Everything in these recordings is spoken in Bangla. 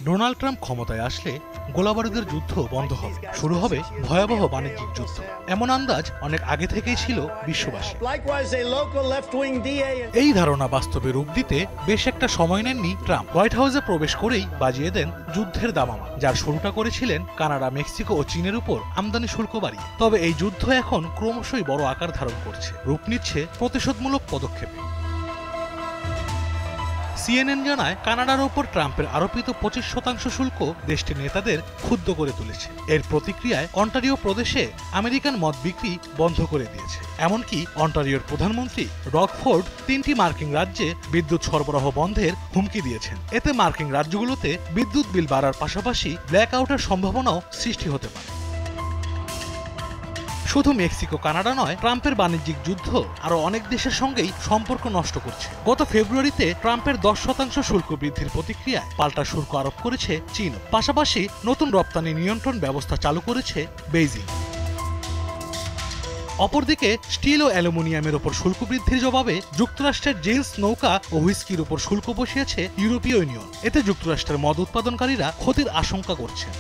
ডোনাল্ড ট্রাম্প ক্ষমতায় আসলে গোলাবারুদের যুদ্ধ বন্ধ হবে, শুরু হবে ভয়াবহ বাণিজ্যিক যুদ্ধ। এমন আন্দাজ অনেক আগে থেকেই ছিল বিশ্ববাসী। এই ধারণা বাস্তবে রূপ দিতে বেশ একটা সময় নেননি ট্রাম্প। হোয়াইট হাউসে প্রবেশ করেই বাজিয়ে দেন যুদ্ধের দামামা, যার শুরুটা করেছিলেন কানাডা, মেক্সিকো ও চীনের উপর আমদানি শুল্ক বাড়িয়ে। তবে এই যুদ্ধ এখন ক্রমশই বড় আকার ধারণ করছে, রূপ নিচ্ছে প্রতিশোধমূলক পদক্ষেপে। সিএনএন জানায়, কানাডার ওপর ট্রাম্পের আরোপিত 25% শুল্ক দেশটির নেতাদের ক্ষুব্ধ করে তুলেছে। এর প্রতিক্রিয়ায় অন্টারিও প্রদেশে আমেরিকান মদ বিক্রি বন্ধ করে দিয়েছে। এমনকি অন্টারিওর প্রধানমন্ত্রী রক ফোর্ড 3টি মার্কিন রাজ্যে বিদ্যুৎ সরবরাহ বন্ধের হুমকি দিয়েছেন। এতে মার্কিন রাজ্যগুলোতে বিদ্যুৎ বিল বাড়ার পাশাপাশি ব্ল্যাকআউটের সম্ভাবনাও সৃষ্টি হতে পারে। শুধু মেক্সিকো, কানাডা নয়, ট্রাম্পের বাণিজ্যিক যুদ্ধ আরো অনেক দেশের সঙ্গেই সম্পর্ক নষ্ট করছে। গত ফেব্রুয়ারিতে ট্রাম্পের 10% শুল্ক বৃদ্ধির প্রতিক্রিয়ায় পাল্টা শুল্ক আরোপ করেছে চীন। পাশাপাশি নতুন রপ্তানি নিয়ন্ত্রণ ব্যবস্থা চালু করেছে বেইজিং। অপরদিকে স্টিল ও অ্যালুমিনিয়ামের ওপর শুল্ক বৃদ্ধির জবাবে যুক্তরাষ্ট্রের জিন্স, নৌকা ও হুইস্কির উপর শুল্ক বসিয়েছে ইউরোপীয় ইউনিয়ন। এতে যুক্তরাষ্ট্রের মদ উৎপাদনকারীরা ক্ষতির আশঙ্কা করছেন।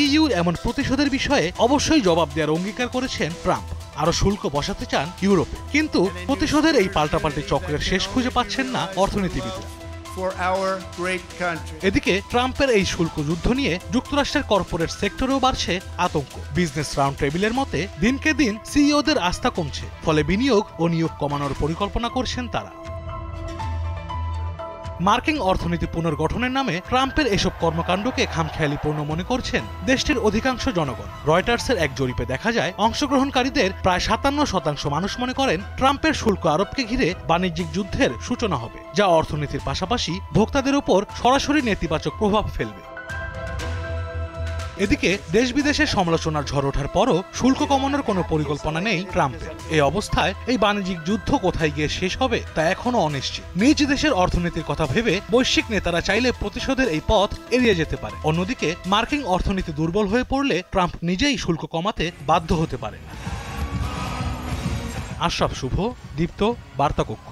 ইইউর এমন প্রতিশোধের বিষয়ে অবশ্যই জবাব দেওয়ার অঙ্গীকার করেছেন ট্রাম্প। আরো শুল্ক বসাতে চান ইউরোপে, কিন্তু প্রতিশোধের এই পাল্টাপাল্টি চক্রের শেষ খুঁজে পাচ্ছেন না অর্থনীতিবিদরা। এদিকে ট্রাম্পের এই শুল্ক যুদ্ধ নিয়ে যুক্তরাষ্ট্রের কর্পোরেট সেক্টরেও বাড়ছে আতঙ্ক। বিজনেস রাউন্ড টেবিলের মতে, দিনকে দিন সিইওদের আস্থা কমছে, ফলে বিনিয়োগ ও নিয়োগ কমানোর পরিকল্পনা করছেন তারা। মার্কিন অর্থনীতি পুনর্গঠনের নামে ট্রাম্পের এসব কর্মকাণ্ডকে খামখেয়ালিপূর্ণ মনে করছেন দেশটির অধিকাংশ জনগণ। রয়টার্সের এক জরিপে দেখা যায়, অংশগ্রহণকারীদের প্রায় 57% মানুষ মনে করেন ট্রাম্পের শুল্ক আরোপকে ঘিরে বাণিজ্যিক যুদ্ধের সূচনা হবে, যা অর্থনীতির পাশাপাশি ভোক্তাদের উপর সরাসরি নেতিবাচক প্রভাব ফেলবে। এদিকে দেশ বিদেশের সমালোচনার ঝড় ওঠার পরও শুল্ক কমানোর কোনো পরিকল্পনা নেই ট্রাম্পের। এই অবস্থায় এই বাণিজ্যিক যুদ্ধ কোথায় গিয়ে শেষ হবে তা এখনো অনিশ্চিত। নিজ দেশের অর্থনীতির কথা ভেবে বৈশ্বিক নেতারা চাইলে প্রতিশোধের এই পথ এড়িয়ে যেতে পারে। অন্যদিকে মার্কিন অর্থনীতি দুর্বল হয়ে পড়লে ট্রাম্প নিজেই শুল্ক কমাতে বাধ্য হতে পারে। আশরাফ শুভ, দীপ্ত, বার্তা কক্ষ।